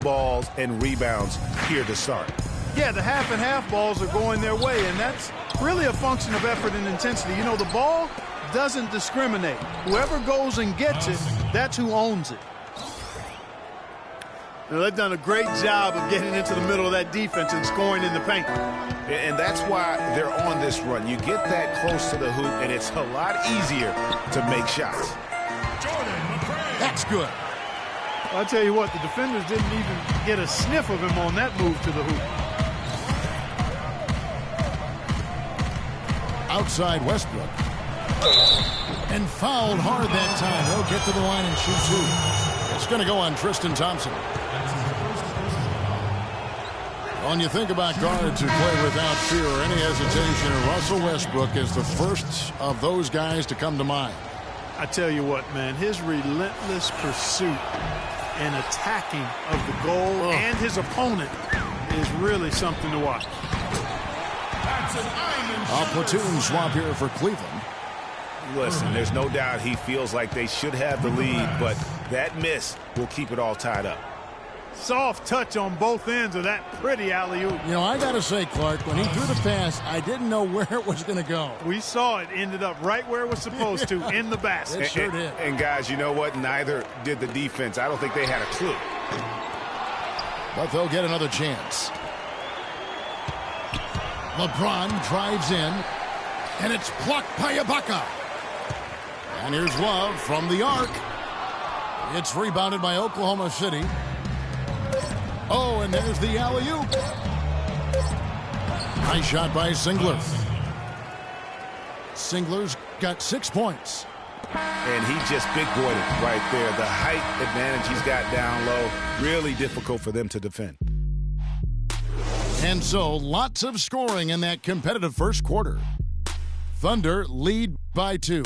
balls and rebounds here to start. Yeah, the half and half balls are going their way, and that's really a function of effort and intensity. You know, the ball doesn't discriminate. Whoever goes and gets it, that's who owns it. Now, they've done a great job of getting into the middle of that defense and scoring in the paint. And that's why they're on this run. You get that close to the hoop, and it's a lot easier to make shots. That's good. I'll tell you what, the defenders didn't even get a sniff of him on that move to the hoop. Outside Westbrook. And fouled hard that time. He'll get to the line and shoot two. It's going to go on Tristan Thompson. When you think about guards who play without fear or any hesitation, Russell Westbrook is the first of those guys to come to mind. I tell you what, man, his relentless pursuit and attacking of the goal and his opponent is really something to watch. A platoon swap here for Cleveland. Listen, there's no doubt he feels like they should have the lead, but that miss will keep it all tied up. Soft touch on both ends of that pretty alley-oop. You know, I got to say, Clark, when he threw the pass, I didn't know where it was going to go. We saw it ended up right where it was supposed to, in the basket. It sure did. And guys, you know what? Neither did the defense. I don't think they had a clue. But they'll get another chance. LeBron drives in, and it's blocked by Ibaka. And here's Love from the arc. It's rebounded by Oklahoma City. Oh, and there's the alley-oop. Nice shot by Singler. Singler's got 6 points. And he just big-boyed it right there. The height advantage he's got down low, really difficult for them to defend. And so, lots of scoring in that competitive first quarter. Thunder lead by 2.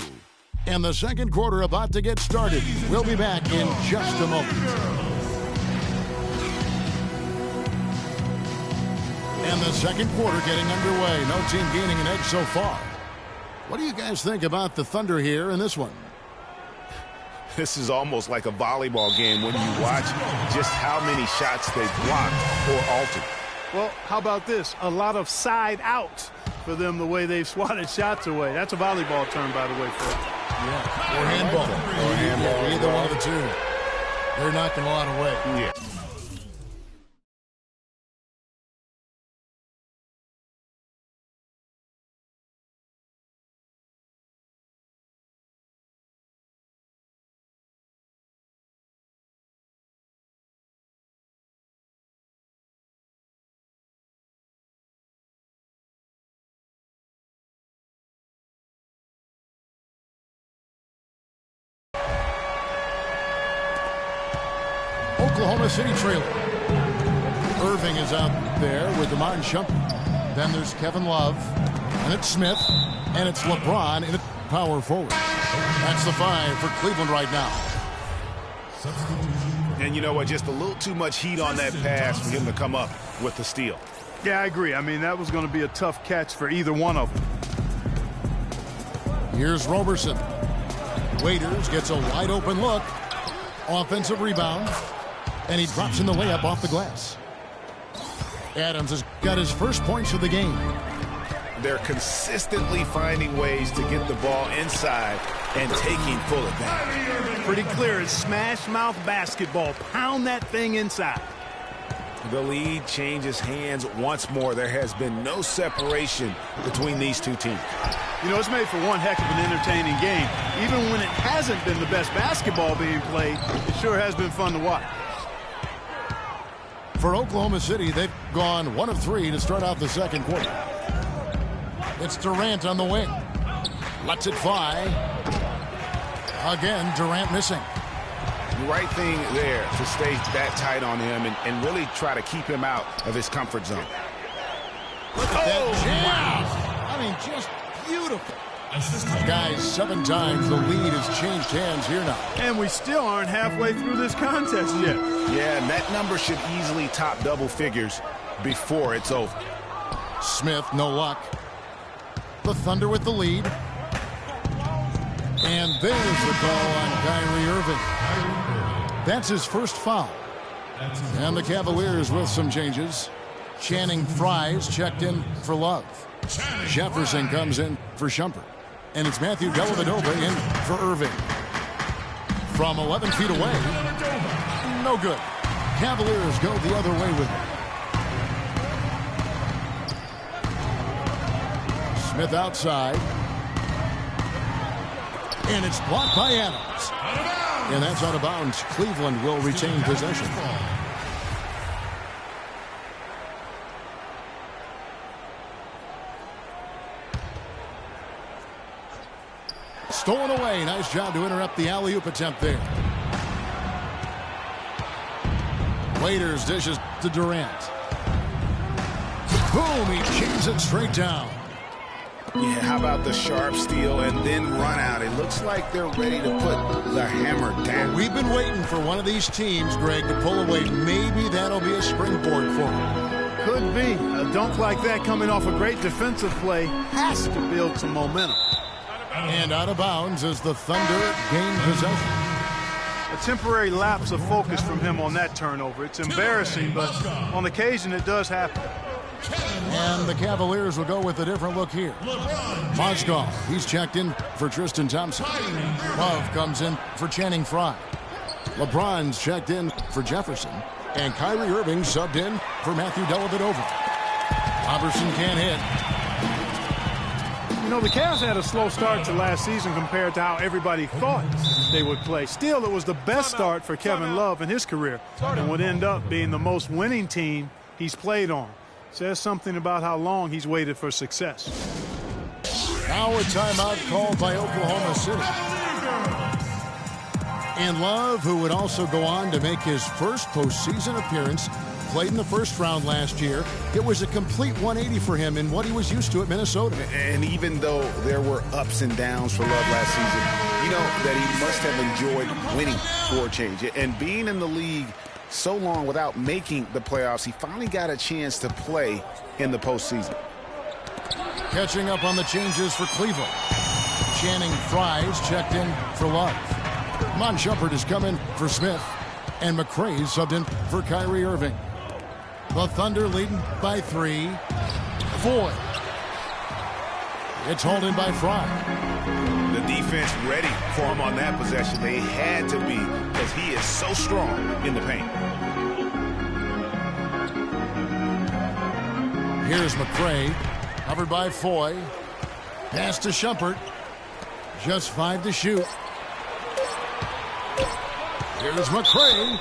And the second quarter about to get started. We'll be back in just a moment. And the second quarter getting underway. No team gaining an edge so far. What do you guys think about the Thunder here in this one? This is almost like a volleyball game when you watch just how many shots they've blocked or altered. Well, how about this? A lot of side outs for them the way they've swatted shots away. That's a volleyball term, by the way, Phil. Yeah, or handball. Or handball. Either one of the two. They're knocking a lot away. Yeah. Oklahoma City trailer. Irving is out there with DeMar Shumpert. Then there's Kevin Love. And it's Smith. And it's LeBron in a power forward. That's the 5 for Cleveland right now. And you know what? Just a little too much heat on that pass for him to come up with the steal. Yeah, I agree. I mean, that was going to be a tough catch for either one of them. Here's Roberson. Waiters gets a wide open look. Offensive rebound. And he drops in the layup off the glass. Adams has got his first points of the game. They're consistently finding ways to get the ball inside and taking full advantage. Pretty clear. It's smash mouth basketball. Pound that thing inside. The lead changes hands once more. There has been no separation between these two teams. You know, it's made for one heck of an entertaining game. Even when it hasn't been the best basketball being played, it sure has been fun to watch. For Oklahoma City, they've gone 1 of 3 to start out the second quarter. It's Durant on the wing. Lets it fly. Again, Durant missing. The right thing there to stay that tight on him and really try to keep him out of his comfort zone. Look at that jam. I mean, just beautiful. Guys, 7 times the lead has changed hands here now. And we still aren't halfway through this contest yet. Yeah, and that number should easily top double figures before it's over. Smith, no luck. The Thunder with the lead. And there's the call on Kyrie Irving. That's his first foul. And the Cavaliers with some changes. Channing Frye's checked in for Love. Jefferson comes in for Shumpert. And it's Matthew Dellavedova in for Irving. From 11 feet away, no good. Cavaliers go the other way with it. Smith outside. And it's blocked by Adams. And that's out of bounds. Cleveland will retain possession. Stolen away. Nice job to interrupt the alley-oop attempt there. Waiters dishes to Durant. Boom, he chains it straight down. Yeah, how about the sharp steal and then run out? It looks like they're ready to put the hammer down. We've been waiting for one of these teams, Greg, to pull away. Maybe that'll be a springboard for them. Could be. A dunk like that coming off a great defensive play has to build some momentum. And out of bounds as the Thunder gain possession. A temporary lapse of focus from him on that turnover. It's embarrassing, but on occasion it does happen. And the Cavaliers will go with a different look here. Mozgov, he's checked in for Tristan Thompson. Love comes in for Channing Frye. LeBron's checked in for Jefferson. And Kyrie Irving subbed in for Matthew Dellavedova. Robertson can't hit. You know, the Cavs had a slow start to last season compared to how everybody thought they would play. Still, it was the best start for Kevin Love in his career and would end up being the most winning team he's played on. Says something about how long he's waited for success. Now a timeout called by Oklahoma City. And Love, who would also go on to make his first postseason appearance, played in the first round last year. It was a complete 180 for him in what he was used to at Minnesota. And even though there were ups and downs for Love last season, you know that he must have enjoyed winning for a change. And being in the league so long without making the playoffs, he finally got a chance to play in the postseason. Catching up on the changes for Cleveland. Channing Frye's checked in for Love. Mon Shumpert is coming for Smith. And McRae's subbed in for Kyrie Irving. The Thunder leading by 3. Foy. It's hauled in by Frye. The defense ready for him on that possession. They had to be, because he is so strong in the paint. Here's McRae, covered by Foy. Pass to Shumpert. Just 5 to shoot. Here's McRae.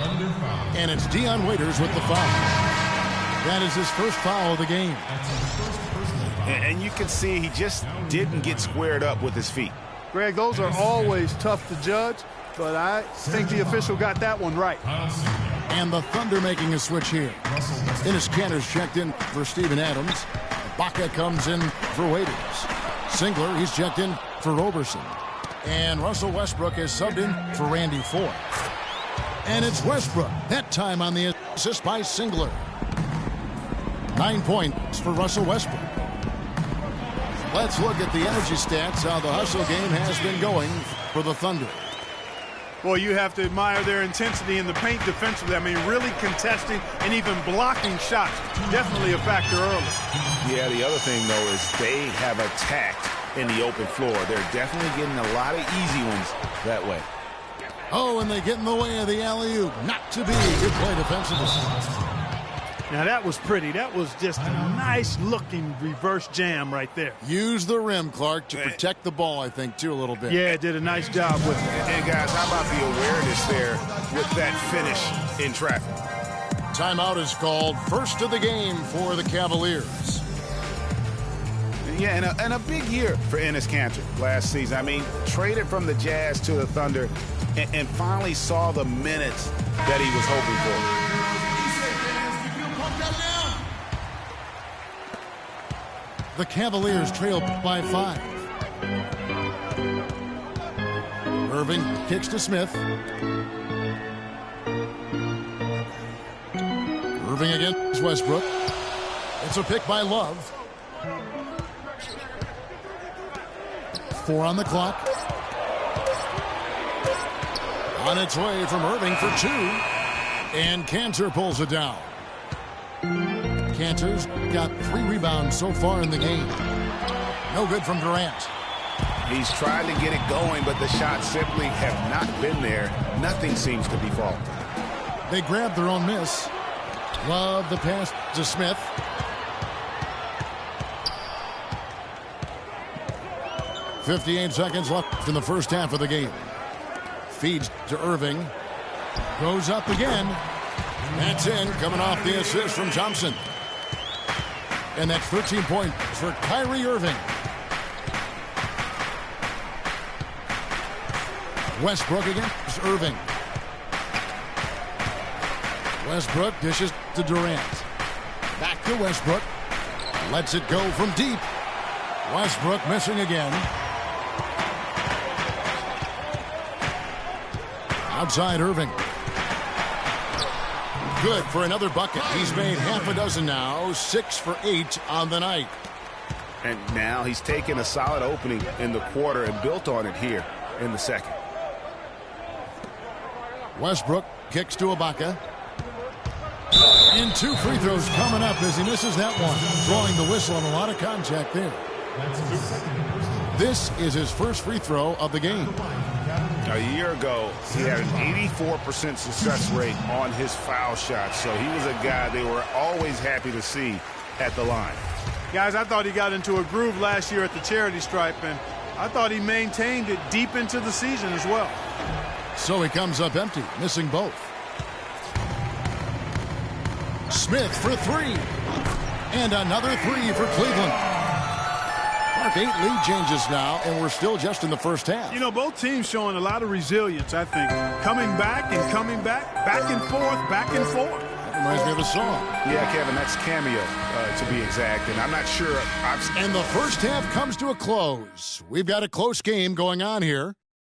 And it's Dion Waiters with the foul. That is his first foul of the game. And you can see he just didn't get squared up with his feet. Greg, those are always tough to judge, but I think the official got that one right. And the Thunder making a switch here. Enes Kanter's checked in for Steven Adams. Baca comes in for Waiters. Singler, he's checked in for Roberson. And Russell Westbrook is subbed in for Randy Ford. And it's Westbrook, that time on the assist by Singler. 9 points for Russell Westbrook. Let's look at the energy stats, how the hustle game has been going for the Thunder. Well, you have to admire their intensity in the paint defensively. I mean, really contesting and even blocking shots. Definitely a factor early. Yeah, the other thing, though, is they have attacked in the open floor. They're definitely getting a lot of easy ones that way. Oh, and they get in the way of the alley-oop. Not to be. Good play defensively. Now, that was pretty. That was just a nice-looking reverse jam right there. Use the rim, Clark, to protect the ball, I think, too, a little bit. Yeah, did a nice job with it. And, guys, how about the awareness there with that finish in traffic? Timeout is called. First of the game for the Cavaliers. Yeah, and a big year for Enes Kanter last season. I mean, traded from the Jazz to the Thunder and finally saw the minutes that he was hoping for. The Cavaliers trail by 5. Irving kicks to Smith. Irving against Westbrook. It's a pick by Love. 4 on the clock. On its way from Irving for 2. And Cantor pulls it down. Cantor's got 3 rebounds so far in the game. No good from Durant. He's tried to get it going, but the shots simply have not been there. Nothing seems to be falling. They grab their own miss. Love the pass to Smith. .58 seconds left in the first half of the game. Feeds to Irving. Goes up again. That's in, coming off the assist from Thompson. And that's 13 points for Kyrie Irving. Westbrook against Irving. Westbrook dishes to Durant. Back to Westbrook. Lets it go from deep. Westbrook missing again. Outside Irving. Good for another bucket. He's made half a dozen now. 6 for 8 on the night. And now he's taken a solid opening in the quarter and built on it here in the second. Westbrook kicks to Ibaka. And 2 free throws coming up as he misses that one. Drawing the whistle and a lot of contact there. This is his first free throw of the game. A year ago, he had an 84% success rate on his foul shots, so he was a guy they were always happy to see at the line. Guys, I thought he got into a groove last year at the charity stripe, and I thought he maintained it deep into the season as well. So he comes up empty, missing both. Smith for 3. And another 3 for Cleveland. 8 lead changes now, and we're still just in the first half. You know, both teams showing a lot of resilience, I think. Coming back and coming back, back and forth, back and forth. That reminds me of a song. Yeah, Kevin, that's Cameo, to be exact, and I'm not sure. And the first half comes to a close. We've got a close game going on here.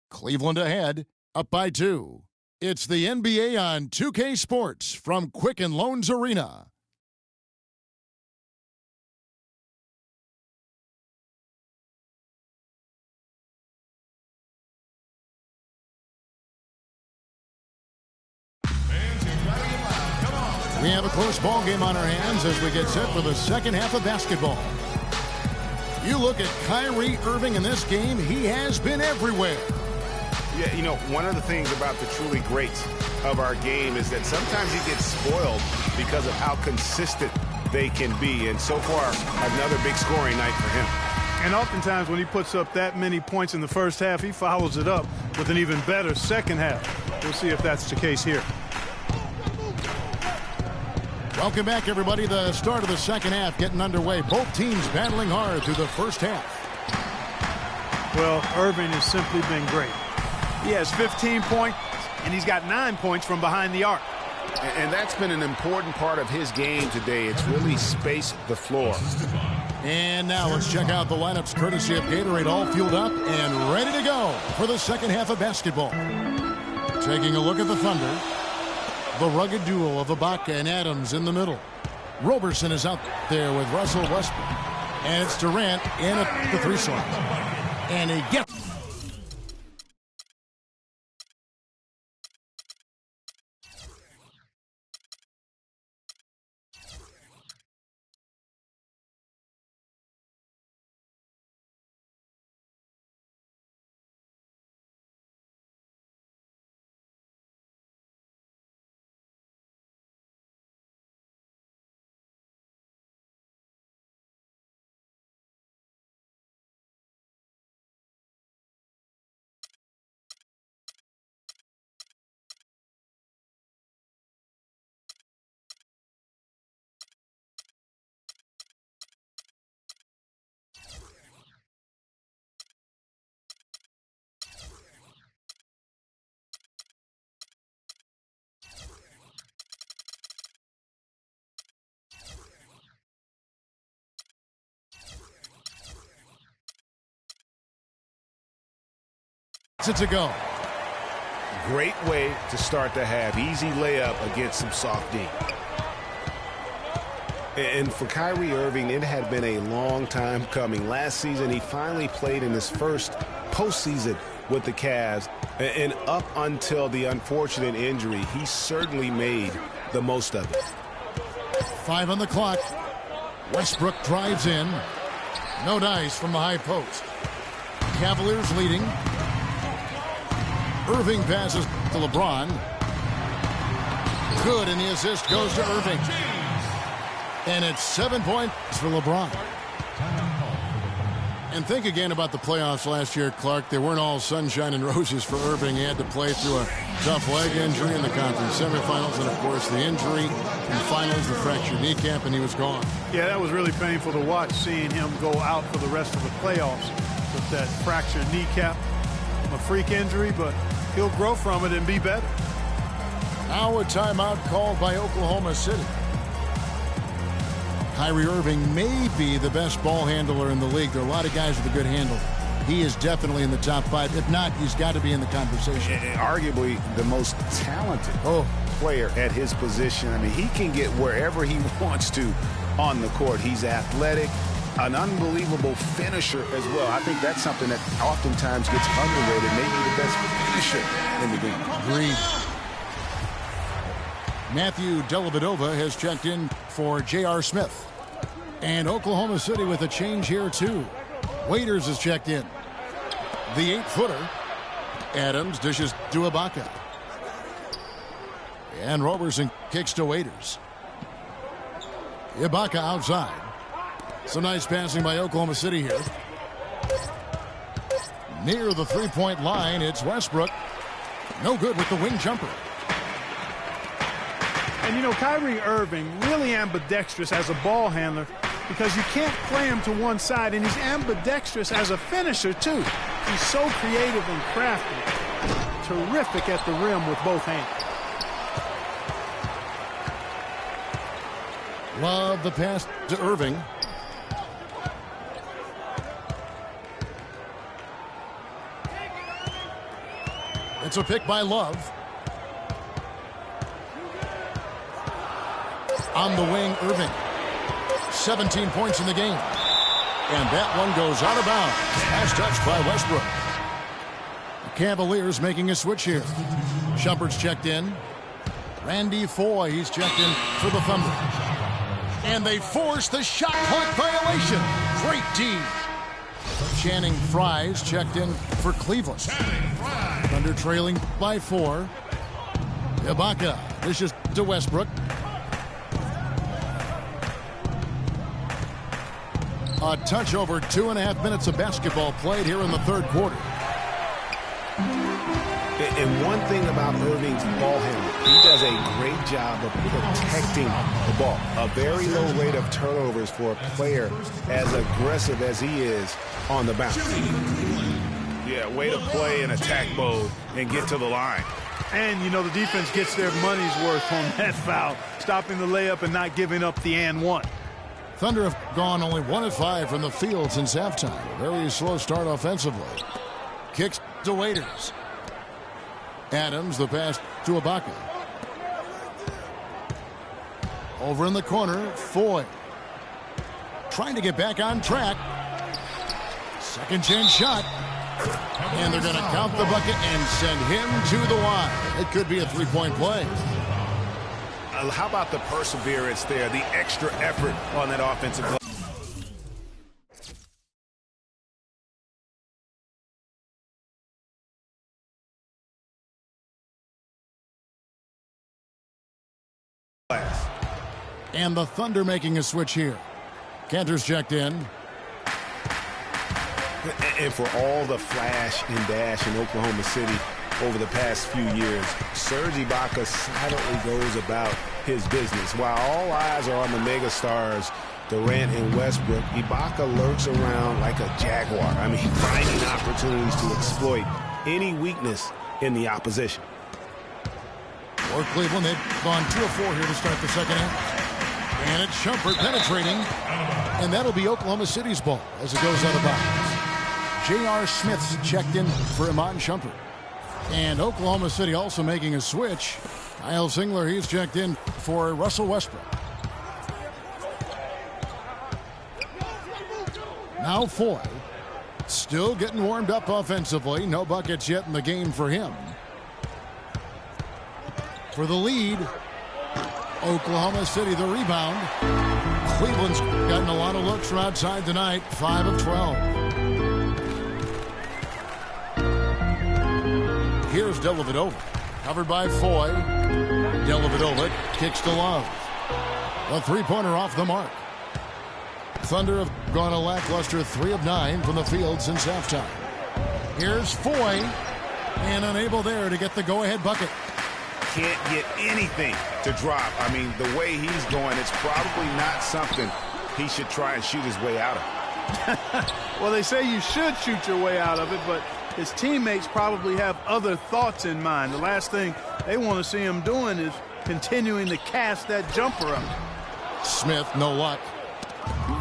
Cleveland ahead, up by 2. It's the NBA on 2K Sports from Quicken Loans Arena. We have a close ball game on our hands as we get set for the second half of basketball. You look at Kyrie Irving in this game, he has been everywhere. Yeah, you know, one of the things about the truly greats of our game is that sometimes he gets spoiled because of how consistent they can be. And so far, another big scoring night for him. And oftentimes when he puts up that many points in the first half, he follows it up with an even better second half. We'll see if that's the case here. Welcome back, everybody. The start of the second half getting underway. Both teams battling hard through the first half. Well, Irving has simply been great. He has 15 points, and he's got 9 points from behind the arc. And that's been an important part of his game today. It's really spaced the floor. And now let's check out the lineups courtesy of Gatorade, all fueled up and ready to go for the second half of basketball. Taking a look at the Thunder. The rugged duo of Ibaka and Adams in the middle. Roberson is out there with Russell Westbrook. And it's Durant in at the 3 slot. And he gets... it to go. Great way to start the half. Easy layup against some soft D. And for Kyrie Irving, it had been a long time coming. Last season, he finally played in his first postseason with the Cavs. And up until the unfortunate injury, he certainly made the most of it. 5 on the clock. Westbrook drives in. No dice from the high post. Cavaliers leading. Irving passes to LeBron. Good, and the assist goes to Irving. And it's 7 points for LeBron. And think again about the playoffs last year, Clark. They weren't all sunshine and roses for Irving. He had to play through a tough leg injury in the conference semifinals, and, of course, the injury in finals, the fractured kneecap, and he was gone. Yeah, that was really painful to watch, seeing him go out for the rest of the playoffs with that fractured kneecap. A freak injury, but he'll grow from it and be better. Now a timeout called by Oklahoma City. Kyrie Irving may be the best ball handler in the league. There are a lot of guys with a good handle. He is definitely in the top 5. If not, he's got to be in the conversation. Arguably the most talented player at his position. I mean, he can get wherever he wants to on the court. He's athletic, an unbelievable finisher as well. I think that's something that oftentimes gets underrated. Maybe the best finisher in the game. Agreed. Matthew Dellavedova has checked in for J.R. Smith. And Oklahoma City with a change here, too. Waiters has checked in. The 8-footer. Adams dishes to Ibaka. And Roberson kicks to Waiters. Ibaka outside. Some nice passing by Oklahoma City here. Near the three-point line, it's Westbrook. No good with the wing jumper. And, you know, Kyrie Irving really ambidextrous as a ball handler because you can't play him to one side, and he's ambidextrous as a finisher, too. He's so creative and crafty. Terrific at the rim with both hands. Love the pass to Irving. It's a pick by Love. On the wing, Irving. 17 points in the game. And that one goes out of bounds. Last touch by Westbrook. The Cavaliers making a switch here. Shumpert's checked in. Randy Foye, he's checked in for the Thunder. And they force the shot clock violation. Great D. Channing Frye's checked in for Cleveland. Thunder trailing by 4. Ibaka dishes to Westbrook. A touch over 2.5 minutes of basketball played here in the third quarter. And one thing about Irving's ball handling, he does a great job of protecting the ball. A very low rate of turnovers for a player as aggressive as he is on the bounce. Yeah, way to play in attack mode and get to the line. And, you know, the defense gets their money's worth on that foul, stopping the layup and not giving up the and one. Thunder have gone only 1 of 5 from the field since halftime. Very slow start offensively. Kicks to Waiters. Adams, the pass to Ibaka. Over in the corner, Foye. Trying to get back on track. Second chance shot. And they're going to count the bucket and send him to the line. It could be a three-point play. How about the perseverance there, the extra effort on that offensive play? And the Thunder making a switch here. Cantor's checked in. And for all the flash and dash in Oklahoma City over the past few years, Serge Ibaka silently goes about his business. While all eyes are on the megastars, Durant and Westbrook, Ibaka lurks around like a jaguar. I mean, finding opportunities to exploit any weakness in the opposition. For Cleveland, they've gone 2 of 4 here to start the second half. And it's Shumpert penetrating. And that'll be Oklahoma City's ball as it goes out of bounds. J.R. Smith's checked in for Iman Shumpert. And Oklahoma City also making a switch. Kyle Singler, he's checked in for Russell Westbrook. Now Foye Still getting warmed up offensively. No buckets yet in the game for him. For the lead, Oklahoma City the rebound. Cleveland's gotten a lot of looks from outside tonight. 5 of 12. Here's Dellavedova. Covered by Foy. Dellavedova kicks to Love. A three-pointer off the mark. Thunder have gone a lackluster 3 of 9 from the field since halftime. Here's Foy. And unable there to get the go-ahead bucket. Can't get anything to drop. I mean, the way he's going, it's probably not something he should try and shoot his way out of. Well, they say you should shoot your way out of it, but his teammates probably have other thoughts in mind. The last thing they want to see him doing is continuing to cast that jumper up. Smith, no luck.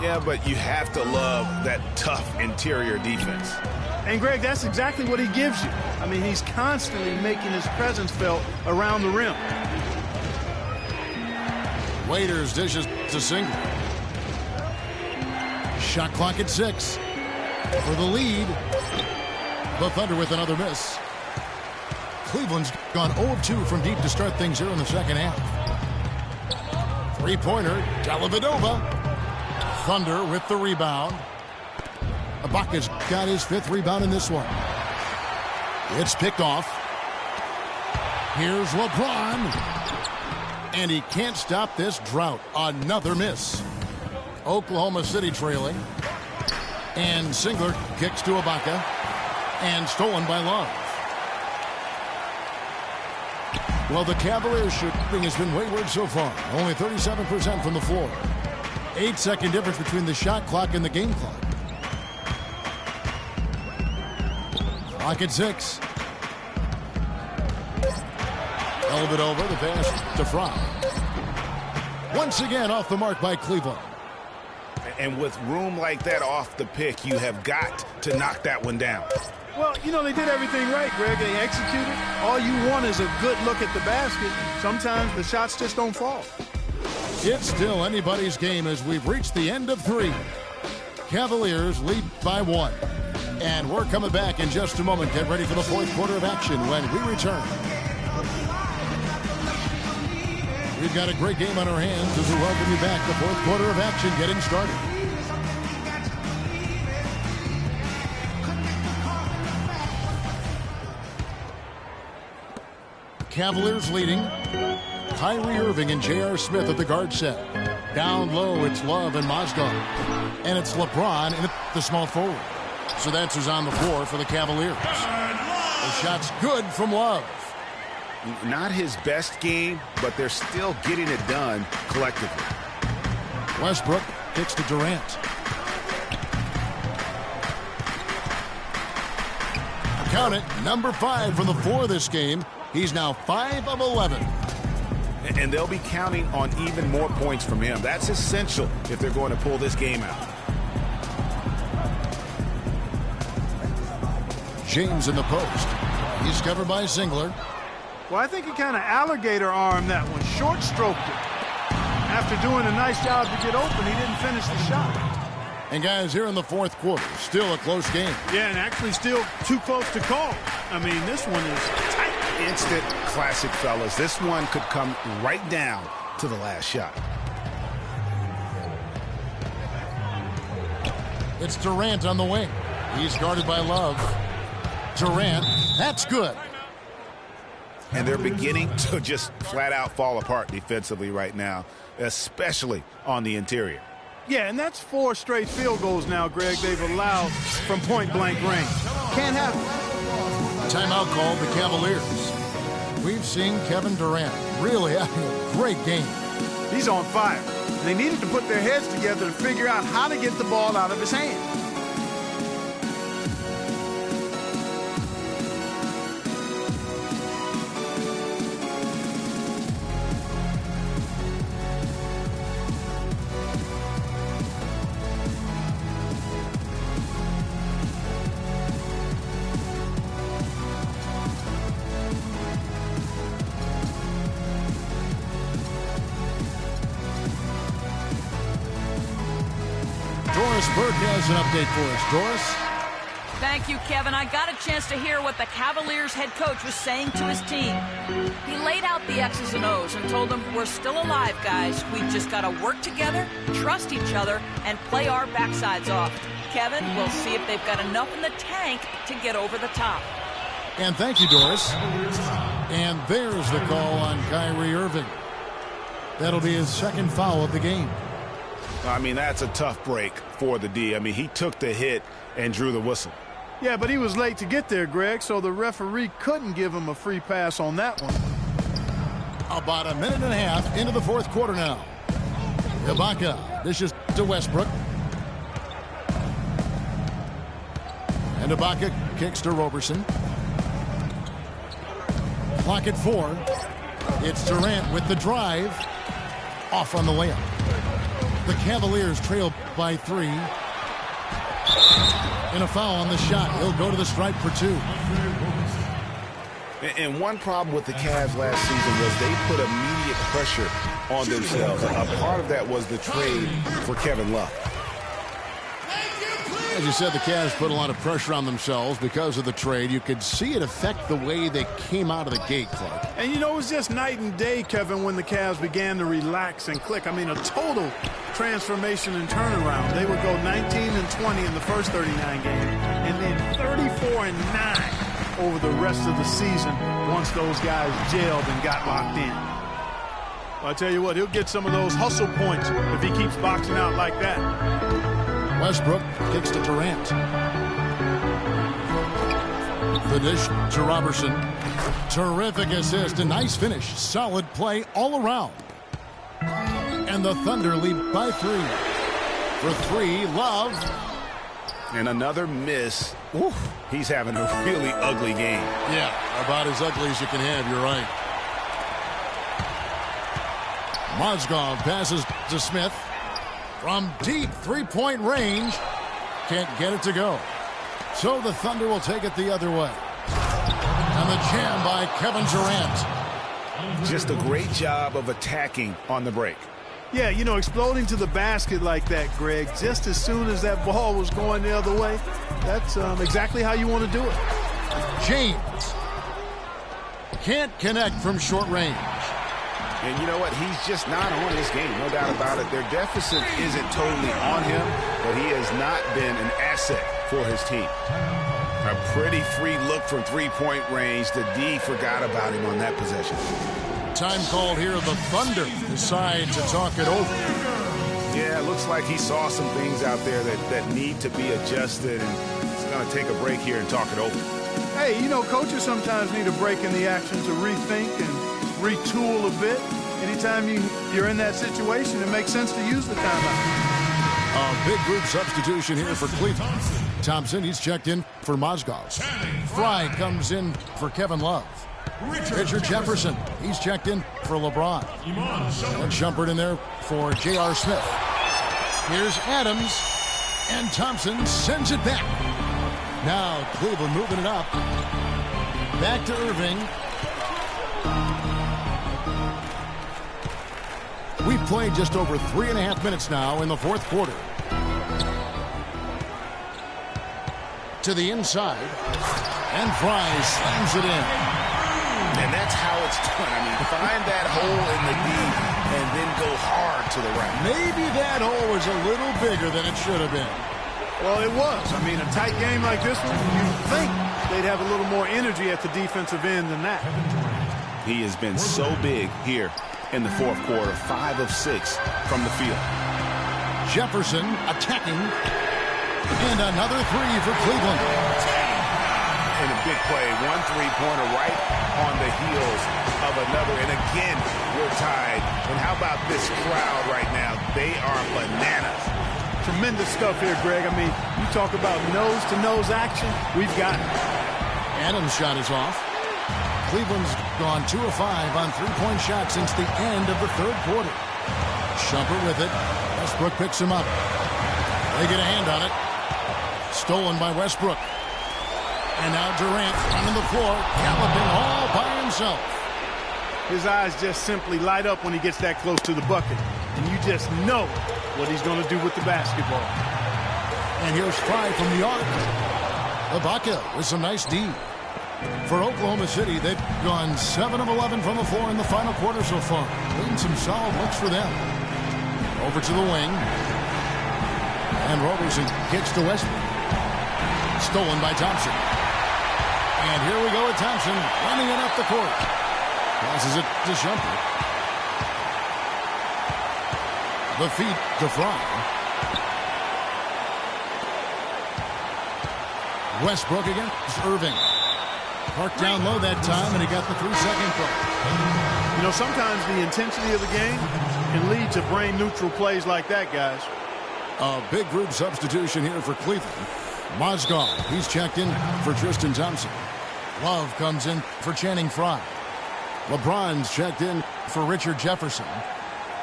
Yeah, but you have to love that tough interior defense. And, Greg, that's exactly what he gives you. I mean, he's constantly making his presence felt around the rim. Waiters dishes to Single. Shot clock at 6. For the lead, the Thunder with another miss. Cleveland's gone 0 of 2 from deep to start things here in the second half. Three-pointer, Dellavedova. Thunder with the rebound. Ibaka's got his 5th rebound in this one. It's picked off. Here's LeBron. And he can't stop this drought. Another miss. Oklahoma City trailing. And Singler kicks to Ibaka. And stolen by Love. Well, the Cavaliers' shooting has been wayward so far. Only 37% from the floor. 8-second difference between the shot clock and the game clock. Clock at 6. Dellavedova, the pass to Fry. Once again off the mark by Cleveland. And with room like that off the pick, you have got to knock that one down. Well, you know, they did everything right, Greg. They executed. All you want is a good look at the basket. Sometimes the shots just don't fall. It's still anybody's game as we've reached the end of 3. Cavaliers lead by 1. And we're coming back in just a moment. Get ready for the 4th quarter of action when we return. We've got a great game on our hands as we welcome you back. The 4th quarter of action getting started. Cavaliers leading. Kyrie Irving and J.R. Smith at the guard set. Down low, it's Love and Mozgov. And it's LeBron in the small forward. So that's who's on the floor for the Cavaliers. The shot's good from Love. Not his best game, but they're still getting it done collectively. Westbrook kicks to Durant. Count it, number 5 from the floor this game. He's now 5 of 11. And they'll be counting on even more points from him. That's essential if they're going to pull this game out. James in the post. He's covered by Singler. Well, I think he kind of alligator armed that one, short stroked it. After doing a nice job to get open, he didn't finish the shot. And guys, here in the 4th quarter, still a close game. Yeah, and actually still too close to call. I mean, this one is tight. Instant classic, fellas. This one could come right down to the last shot. It's Durant on the wing. He's guarded by Love. Durant, that's good. And they're beginning to just flat out fall apart defensively right now, especially on the interior. Yeah, and that's 4 straight field goals now, Greg, they've allowed from point-blank range. Can't have it. Timeout called the Cavaliers. We've seen Kevin Durant really having a great game. He's on fire. They needed to put their heads together to figure out how to get the ball out of his hand. Doris Burke has an update for us. Doris? Thank you, Kevin. I got a chance to hear what the Cavaliers head coach was saying to his team. He laid out the X's and O's and told them, we're still alive, guys. We've just got to work together, trust each other, and play our backsides off. Kevin, we'll see if they've got enough in the tank to get over the top. And thank you, Doris. And there's the call on Kyrie Irving. That'll be his second foul of the game. I mean, that's a tough break for the D. I mean, he took the hit and drew the whistle. Yeah, but he was late to get there, Greg, so the referee couldn't give him a free pass on that one. About a minute and a half into the fourth quarter now. Ibaka dishes to Westbrook. And Ibaka kicks to Roberson. Clock at 4. It's Durant with the drive. Off on the layup. The Cavaliers trail by 3. And a foul on the shot. He'll go to the stripe for 2. And one problem with the Cavs last season was they put immediate pressure on themselves. A part of that was the trade for Kevin Love. As you said, the Cavs put a lot of pressure on themselves because of the trade. You could see it affect the way they came out of the gate, Clark. And, you know, it was just night and day, Kevin, when the Cavs began to relax and click. I mean, a total transformation and turnaround. They would go 19-20 in the first 39 games, and then 34-9 over the rest of the season once those guys gelled and got locked in. Well, I tell you what, he'll get some of those hustle points if he keeps boxing out like that. Westbrook kicks to Durant. The dish to Robertson. Terrific assist. A nice finish. Solid play all around. And the Thunder lead by 3. For 3, Love. And another miss. Oof, he's having a really ugly game. Yeah, about as ugly as you can have. You're right. Mozgov passes to Smith. From deep three-point range. Can't get it to go. So the Thunder will take it the other way. And the jam by Kevin Durant. Just a great job of attacking on the break. Yeah, you know, exploding to the basket like that, Greg, just as soon as that ball was going the other way, that's exactly how you want to do it. James can't connect from short range. And you know what? He's just not on his game, no doubt about it. Their deficit isn't totally on him, but he has not been an asset for his team. A pretty free look from three-point range. The D forgot about him on that possession. Time called here. The Thunder decide to talk it over. Yeah, it looks like he saw some things out there that need to be adjusted, and he's going to take a break here and talk it over. Hey, you know, coaches sometimes need a break in the action to rethink and retool a bit. Anytime you're in that situation, it makes sense to use the timeout. A big group substitution here for Cleveland. Thompson, he's checked in for Mozgov. Fry comes in for Kevin Love. Richard Jefferson, he's checked in for LeBron. And Shumpert in there for J.R. Smith. Here's Adams, and Thompson sends it back. Now Cleveland moving it up. Back to Irving. We've played just over 3.5 minutes now in the fourth quarter. To the inside. And Fry slams it in. And that's how it's done. I mean, find that hole in the D and then go hard to the right. Maybe that hole was a little bigger than it should have been. Well, it was. I mean, a tight game like this one, you'd think they'd have a little more energy at the defensive end than that. He has been so big here in the fourth quarter. 5 of 6 from the field. Jefferson attacking. And another 3 for Cleveland. And a big play. 1 3-pointer right on the heels of another. And again, we're tied. And how about this crowd right now? They are bananas. Tremendous stuff here, Greg. I mean, you talk about nose-to-nose action. We've got it. Adams' shot is off. Cleveland's gone 2 of 5 on 3-point shots since the end of the third quarter. Shumpert with it. Westbrook picks him up. They get a hand on it. Stolen by Westbrook. And now Durant on the floor, galloping all by himself. His eyes just simply light up when he gets that close to the bucket. And you just know what he's going to do with the basketball. And here's Fry from the arc. Ibaka with some nice D. For Oklahoma City, they've gone 7 of 11 from the floor in the final quarter so far. Getting some solid looks for them. Over to the wing. And Roberson kicks to Westbrook. Stolen by Thompson. And here we go with Thompson running it up the court. Passes it to Shumpert. The feed to Fry. Westbrook against Irving. Parked down low that time, and he got the 3-second call. You know, sometimes the intensity of the game can lead to brain-neutral plays like that, guys. A big group substitution here for Cleveland. Mozgov, he's checked in for Tristan Thompson. Love comes in for Channing Frye. LeBron's checked in for Richard Jefferson.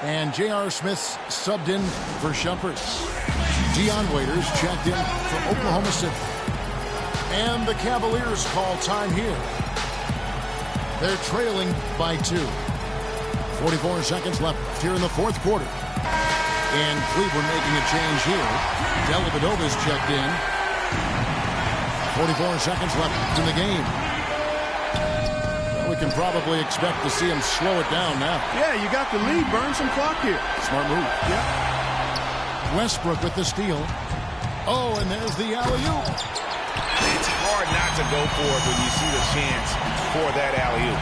And J.R. Smith's subbed in for Shumpert. Dion Waiters checked in for Oklahoma City. And the Cavaliers call time here. They're trailing by 2. 44 seconds left here in the fourth quarter. And Cleveland making a change here. Dellavedova's checked in. 44 seconds left in the game. We can probably expect to see him slow it down now. Yeah, you got the lead. Burn some clock here. Smart move. Yeah. Westbrook with the steal. Oh, and there's the alley-oop. It's hard not to go for it when you see the chance for that alley-oop.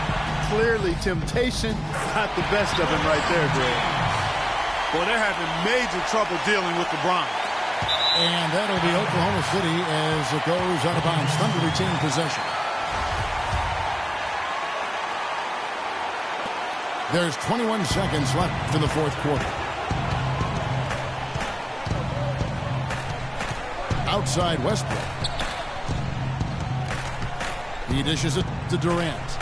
Clearly, temptation got the best of him right there, Greg. Boy, they're having major trouble dealing with LeBron. And that'll be Oklahoma City as it goes out of bounds. Thunder retain possession. There's 21 seconds left in the fourth quarter. Outside Westbrook. He dishes it to Durant.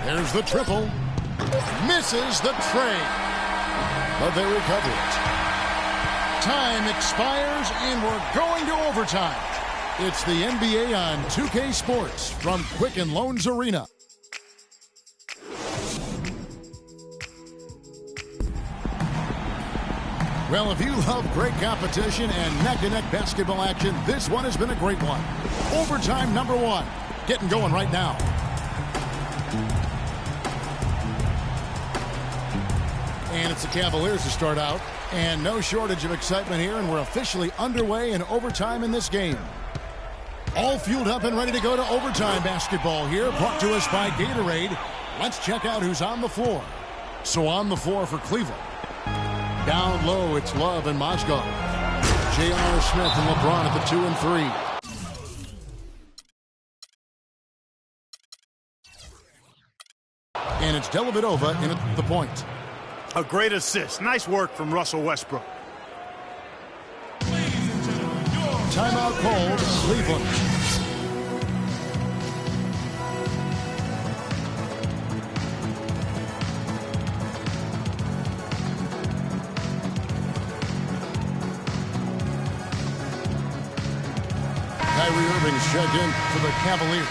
There's the triple. Misses the tray. But they recover it. Time expires and we're going to overtime. It's the NBA on 2K Sports from Quicken Loans Arena. Well, if you love great competition and neck-to-neck basketball action, this one has been a great one. Overtime number 1. Getting going right now. And it's the Cavaliers to start out. And no shortage of excitement here, and we're officially underway in overtime in this game. All fueled up and ready to go to overtime basketball here, brought to us by Gatorade. Let's check out who's on the floor. So on the floor for Cleveland. Down low, it's Love and Mozgov. J.R. Smith and LeBron at the 2 and 3. And it's Dellavedova in at the point. A great assist. Nice work from Russell Westbrook. Timeout called, Cleveland. Kyrie Irving's checked in for the Cavaliers.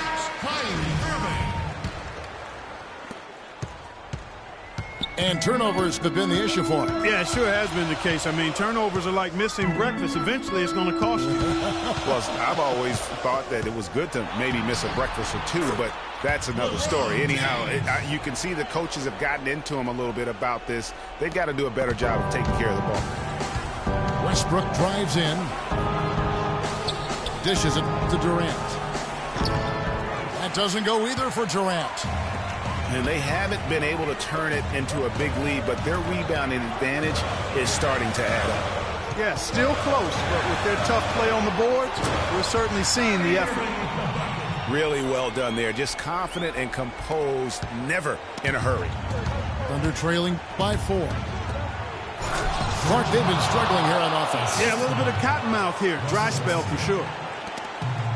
And turnovers have been the issue for him. Yeah, it sure has been the case. I mean, turnovers are like missing breakfast. Eventually, it's going to cost you. Well, I've always thought that it was good to maybe miss a breakfast or two, but that's another story. Anyhow, you can see the coaches have gotten into him a little bit about this. They've got to do a better job of taking care of the ball. Westbrook drives in. Dishes it to Durant. That doesn't go either for Durant. And they haven't been able to turn it into a big lead, but their rebounding advantage is starting to add up. Yeah, still close, but with their tough play on the boards, we're certainly seeing the effort. Really well done there. Just confident and composed, never in a hurry. Thunder trailing by 4. Clark, they've been struggling here on offense. Yeah, a little bit of cottonmouth here. Dry spell for sure.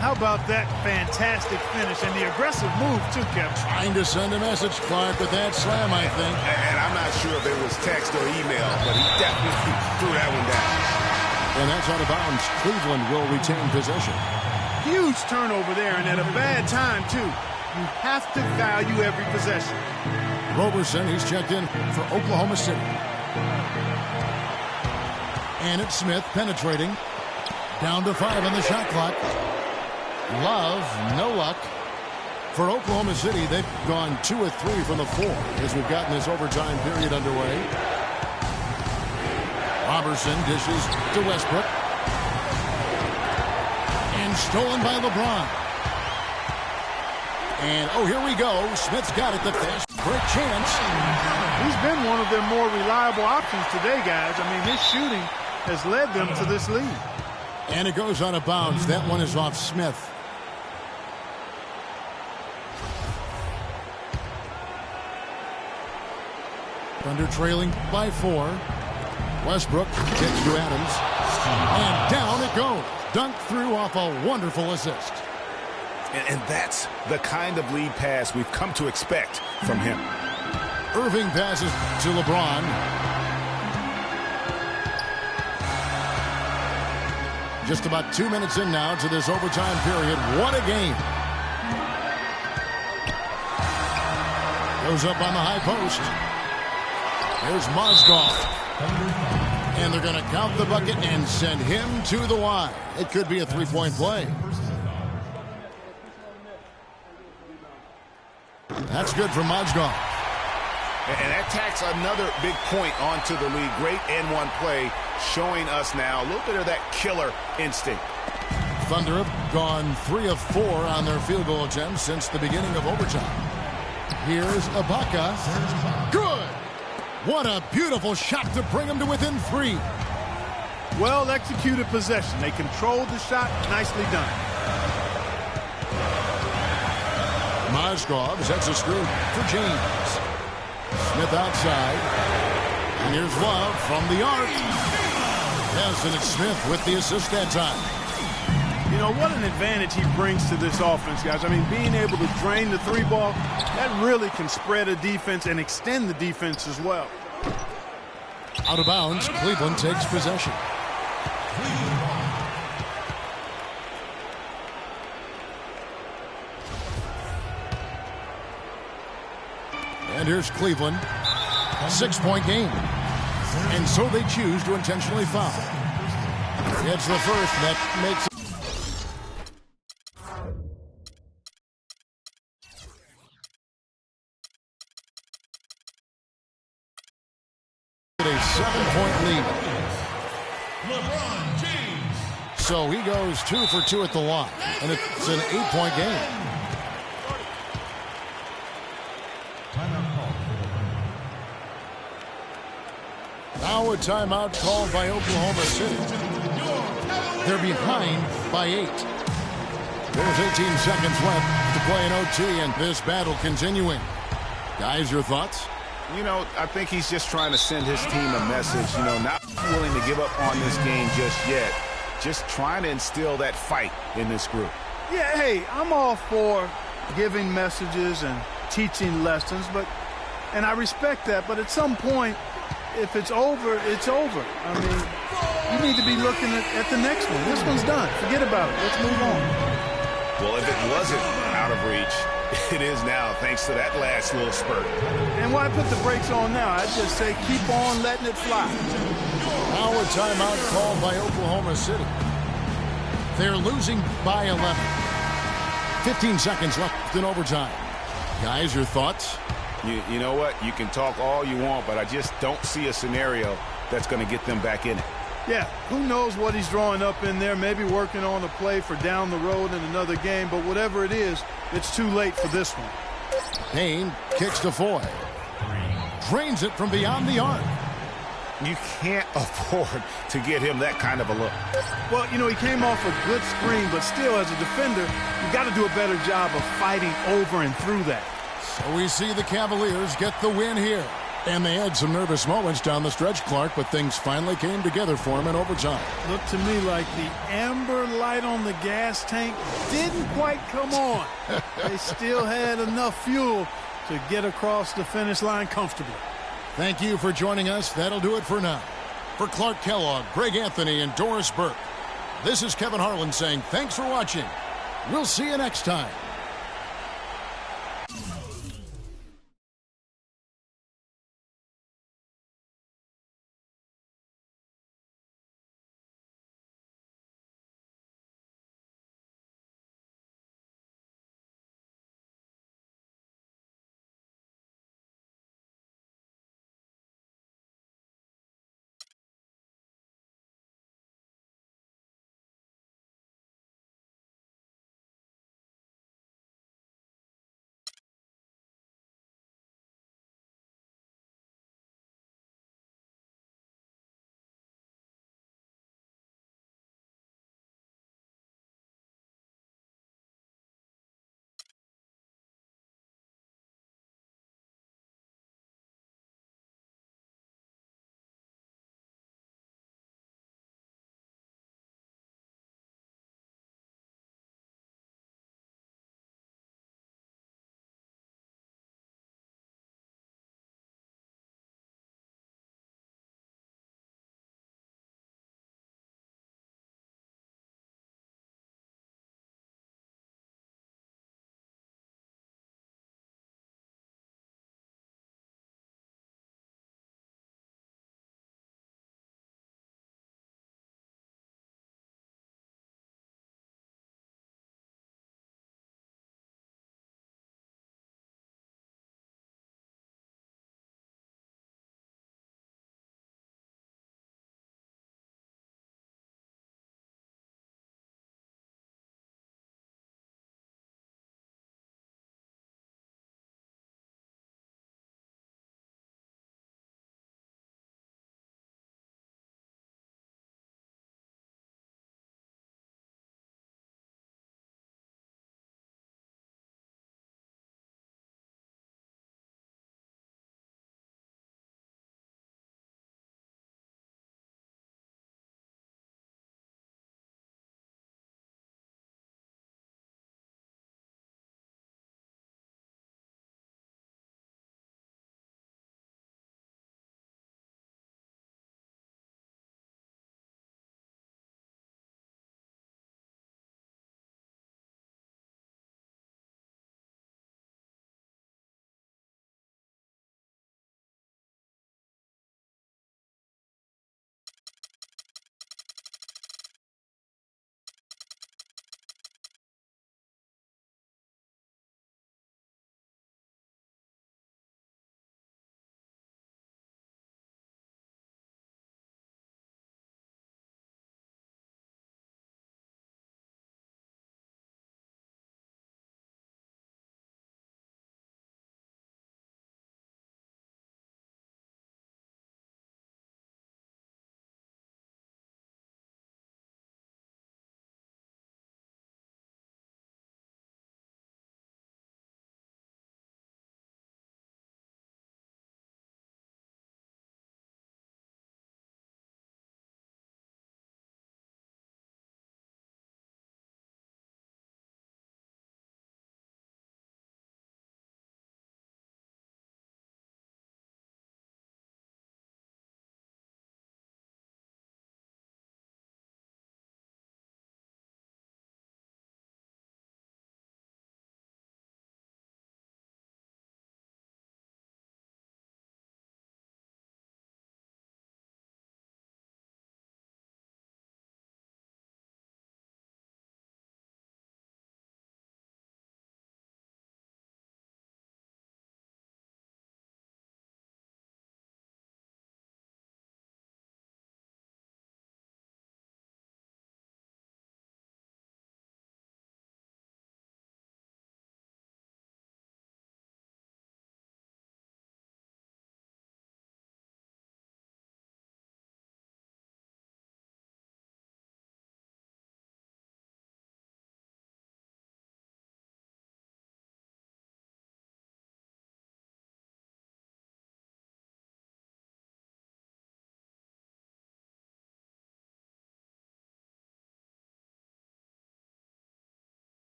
How about that fantastic finish and the aggressive move, too, Kevin? Trying to send a message, Clark, with that slam, I think. And I'm not sure if it was text or email, but he definitely threw that one down. And that's out of bounds. Cleveland will retain possession. Huge turnover there, and at a bad time, too. You have to value every possession. Roberson, he's checked in for Oklahoma City. And it's Smith penetrating. Down to 5 on the shot clock. Love, no luck. For Oklahoma City, they've gone 2 of 3 from the 4 as we've gotten this overtime period underway. Robertson dishes to Westbrook. And stolen by LeBron. And, oh, here we go. Smith's got it. The fast break chance. He's been one of their more reliable options today, guys. I mean, his shooting has led them to this lead. And it goes out of bounds. That one is off Smith. Thunder trailing by 4. Westbrook kicks to Adams. And down it goes. Dunked through off a wonderful assist. And that's the kind of lead pass we've come to expect from him. Irving passes to LeBron. Just about 2 minutes in now to this overtime period. What a game. Goes up on the high post. Here's Mozgov. And they're going to count the bucket and send him to the line. It could be a three-point play. That's good for Mozgov. And that tacks another big point onto the lead. Great N1 play, showing us now a little bit of that killer instinct. Thunder have gone 3 of 4 on their field goal attempts since the beginning of overtime. Here's Ibaka. Good! What a beautiful shot to bring them to within 3. Well executed possession. They controlled the shot. Nicely done. Mozgov sets a screen for James. Smith outside. And here's Love from the arc. Yes, and it's Smith with the assist that time. You know, what an advantage he brings to this offense, guys. I mean, being able to drain the 3-ball, that really can spread a defense and extend the defense as well. Out of bounds, Cleveland takes possession. And here's Cleveland. 6-point game. And so they choose to intentionally foul. It's the first that makes it. A 7-point lead. LeBron James. So he goes 2 for 2 at the line. And it's an 8-point game. Now a timeout called by Oklahoma City. They're behind by 8. There's 18 seconds left to play in OT, and this battle continuing. Guys, your thoughts? You know, I think he's just trying to send his team a message, you know, not willing to give up on this game just yet. Just trying to instill that fight in this group. Yeah, hey, I'm all for giving messages and teaching lessons, and I respect that, but at some point, if it's over, it's over. I mean, you need to be looking at the next one. This one's done. Forget about it. Let's move on. Well, if it wasn't out of reach, it is now, thanks to that last little spurt. And why put the brakes on now? I just say keep on letting it fly. Now a timeout called by Oklahoma City. They're losing by 11. 15 seconds left in overtime. Guys, your thoughts? You know what? You can talk all you want, but I just don't see a scenario that's going to get them back in it. Yeah, who knows what he's drawing up in there, maybe working on a play for down the road in another game, but whatever it is, it's too late for this one. Payne kicks to Foy. Drains it from beyond the arc. You can't afford to get him that kind of a look. Well, you know, he came off a good screen, but still, as a defender, you got to do a better job of fighting over and through that. So we see the Cavaliers get the win here. And they had some nervous moments down the stretch, Clark, but things finally came together for them in overtime. Looked to me like the amber light on the gas tank didn't quite come on. They still had enough fuel to get across the finish line comfortably. Thank you for joining us. That'll do it for now. For Clark Kellogg, Greg Anthony, and Doris Burke, this is Kevin Harlan saying thanks for watching. We'll see you next time.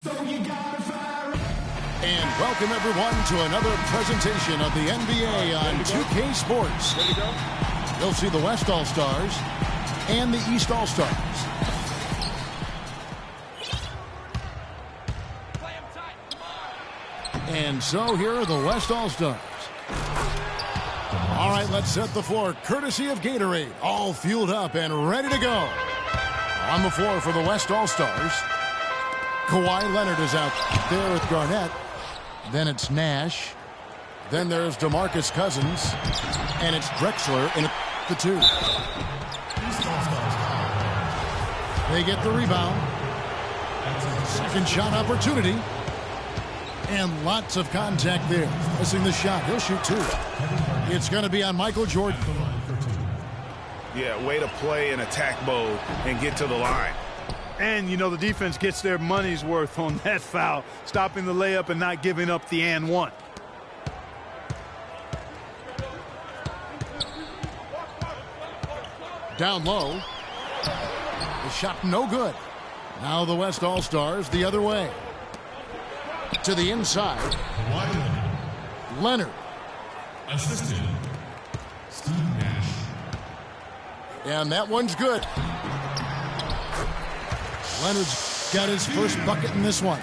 And welcome everyone to another presentation of the NBA on 2K Sports. You'll see the West All-Stars and the East All-Stars. And so here are the West All-Stars. All right, let's set the floor courtesy of Gatorade. All fueled up and ready to go. On the floor for the West All-Stars, Kawhi Leonard is out there with Garnett. Then it's Nash. Then there's DeMarcus Cousins. And it's Drexler in the 2. They get the rebound. Second shot opportunity. And lots of contact there. Missing the shot. He'll shoot 2. It's going to be on Michael Jordan. Yeah, way to play in attack mode and get to the line. And, you know, the defense gets their money's worth on that foul, stopping the layup and not giving up the and one. Down low. The shot no good. Now the West All-Stars the other way. To the inside. Leonard. Assistant Steve Nash. And that one's good. Leonard's got his first bucket in this one.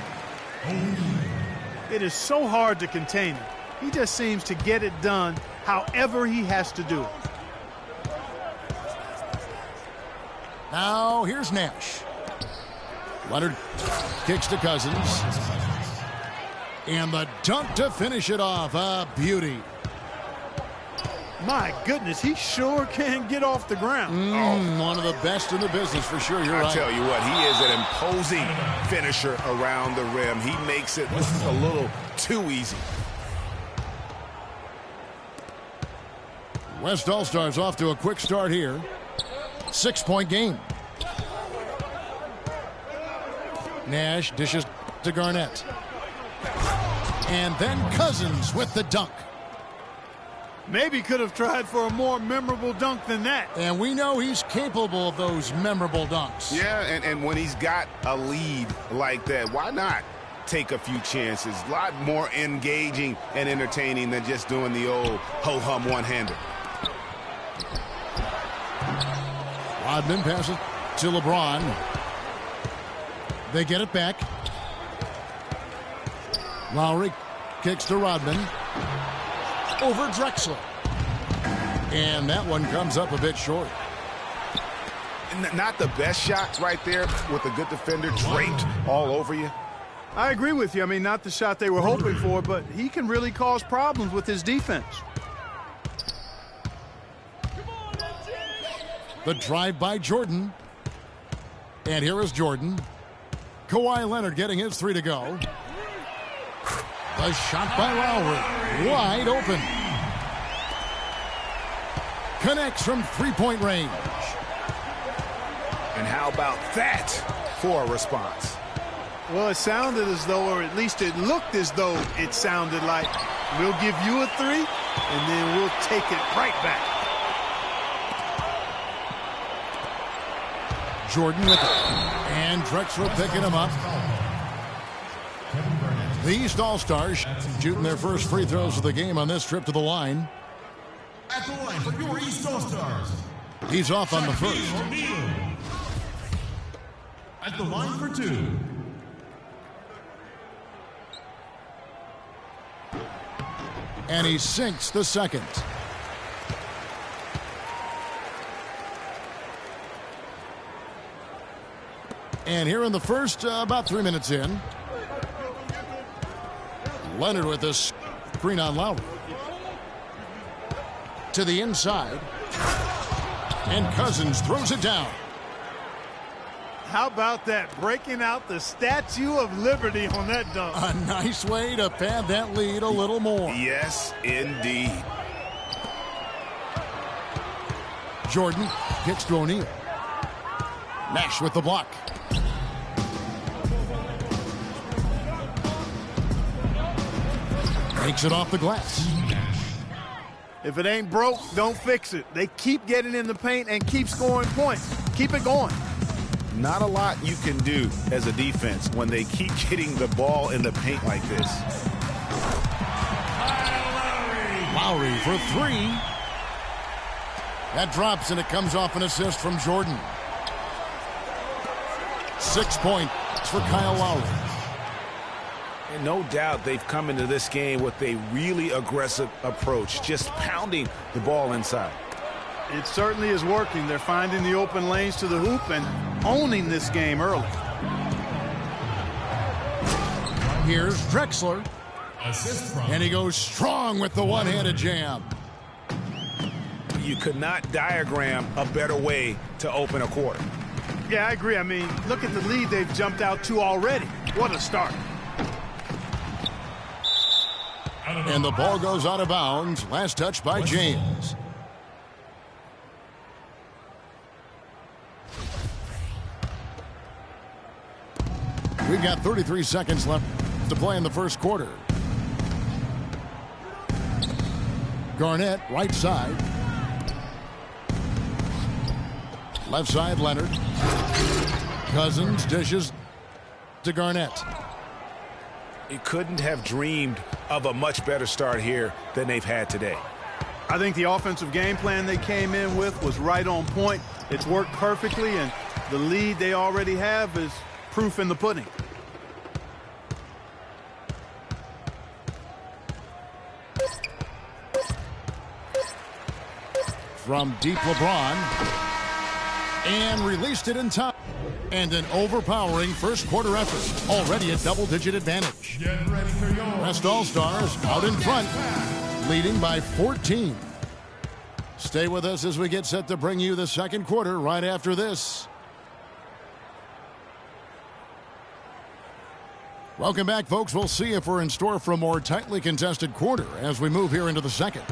It is so hard to contain him. He just seems to get it done however he has to do it. Now here's Nash. Leonard kicks to Cousins. And the dunk to finish it off. A beauty. My goodness, he sure can get off the ground. One of the best in the business for sure. You're I right. tell you what, he is an imposing finisher around the rim. He makes it a little too easy. West All-Stars off to a quick start here. 6-point game. Nash dishes to Garnett. And then Cousins with the dunk. Maybe could have tried for a more memorable dunk than that. And we know he's capable of those memorable dunks. Yeah, and when he's got a lead like that, why not take a few chances? A lot more engaging and entertaining than just doing the old ho-hum one-hander. Rodman passes to LeBron. They get it back. Lowry kicks to Rodman. Over Drexler. And that one comes up a bit short. Not the best shots right there with a good defender draped all over you. I agree with you. I mean, not the shot they were hoping for, but he can really cause problems with his defense. The drive by Jordan. And here is Jordan. Kawhi Leonard getting his 3 to go. The shot by Lowry. Wide open. Connects from three-point range. And how about that for a response? Well, it sounded as though, or at least it looked as though it sounded like, we'll give you a 3, and then we'll take it right back. Jordan with it. And Drexler picking him up. The East All-Stars shooting their first free throws of the game on this trip to the line. At the line for your East All-Stars. He's off on the first. O'Neal. At the line for 2. And he sinks the second. And here in the first, about 3 minutes in. Leonard with this screen on Lowry. To the inside. And Cousins throws it down. How about that? Breaking out the Statue of Liberty on that dunk. A nice way to pad that lead a little more. Yes, indeed. Jordan kicks to O'Neal. Nash with the block. Takes it off the glass. If it ain't broke, don't fix it. They keep getting in the paint and keep scoring points. Keep it going. Not a lot you can do as a defense when they keep getting the ball in the paint like this. Lowry for three. That drops, and it comes off an assist from Jordan. 6 points for Kyle Lowry. And no doubt they've come into this game with a really aggressive approach, just pounding the ball inside. It certainly is working. They're finding the open lanes to the hoop and owning this game early. Here's Drexler. And he goes strong with the one-handed jam. You could not diagram a better way to open a quarter. Yeah, I agree. I mean, look at the lead they've jumped out to already. What a start. And the ball goes out of bounds. Last touch by James. We've got 33 seconds left to play in the first quarter. Garnett, right side. Left side, Leonard. Cousins dishes to Garnett. You couldn't have dreamed of a much better start here than they've had today. I think the offensive game plan they came in with was right on point. It's worked perfectly, and the lead they already have is proof in the pudding. From deep, LeBron. And released it in time. And an overpowering first quarter effort. Already a double-digit advantage. West All-Stars out in front, leading by 14. Stay with us as we get set to bring you the second quarter right after this. Welcome back, folks. We'll see if we're in store for a more tightly contested quarter as we move here into the second.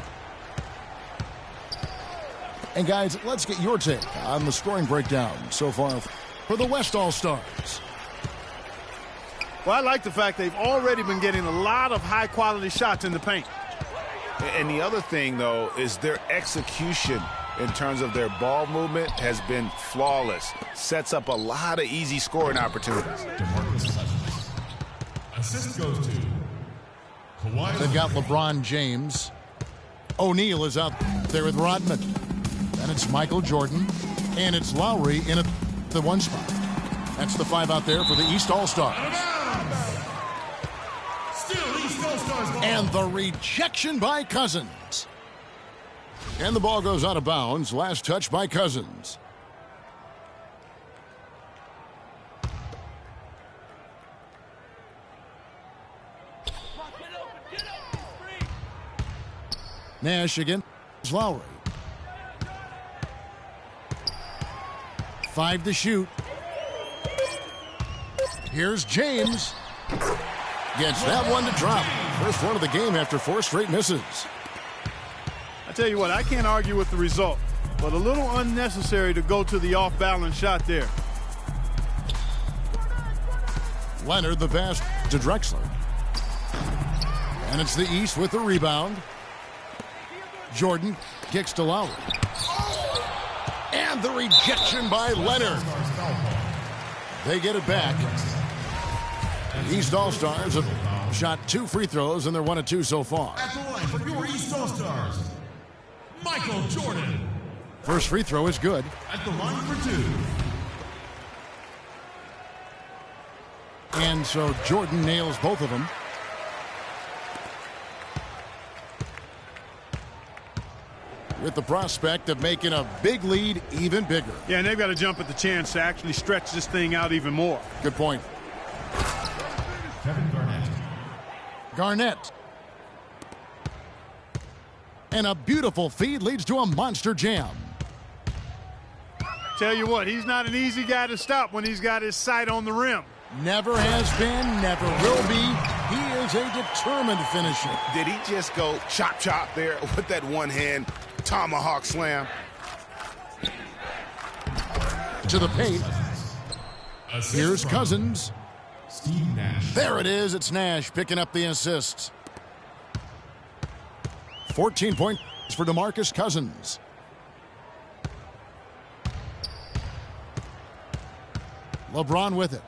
And guys, let's get your take on the scoring breakdown so far for the West All-Stars. Well, I like the fact they've already been getting a lot of high-quality shots in the paint. And the other thing, though, is their execution in terms of their ball movement has been flawless. Sets up a lot of easy scoring opportunities. Assist goes to Kawhi. They've got LeBron James. O'Neal is out there with Rodman. And it's Michael Jordan. And it's Lowry in the one spot. That's the five out there for the East All-Stars. Still East All-Stars ball. And the rejection by Cousins. And the ball goes out of bounds. Last touch by Cousins. Nash again. Lowry. 5 to shoot. Here's James. Gets that one to drop. First one of the game after 4 straight misses. I tell you what, I can't argue with the result, but a little unnecessary to go to the off-balance shot there. Leonard the pass to Drexler. And it's the East with the rebound. Jordan kicks to Lowry. And the rejection by Leonard. They get it back. East All-Stars have shot 2 free throws, and they're 1 of 2 so far. At the line for your East All-Stars, Michael Jordan. First free throw is good. At the line for 2. And so Jordan nails both of them. With the prospect of making a big lead even bigger. Yeah, and they've got to jump at the chance to actually stretch this thing out even more. Good point. Kevin Garnett. Garnett. And a beautiful feed leads to a monster jam. Tell you what, he's not an easy guy to stop when he's got his sight on the rim. Never has been, never will be. He is a determined finisher. Did he just go chop there with that one-hand tomahawk slam? To the paint. Here's Cousins. Steve Nash. There it is. It's Nash picking up the assist. 14 points for DeMarcus Cousins. LeBron with it.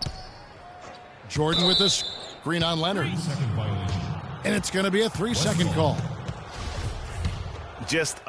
Jordan with the screen on Leonard. 3-second violation. And it's going to be a 3-second call. Just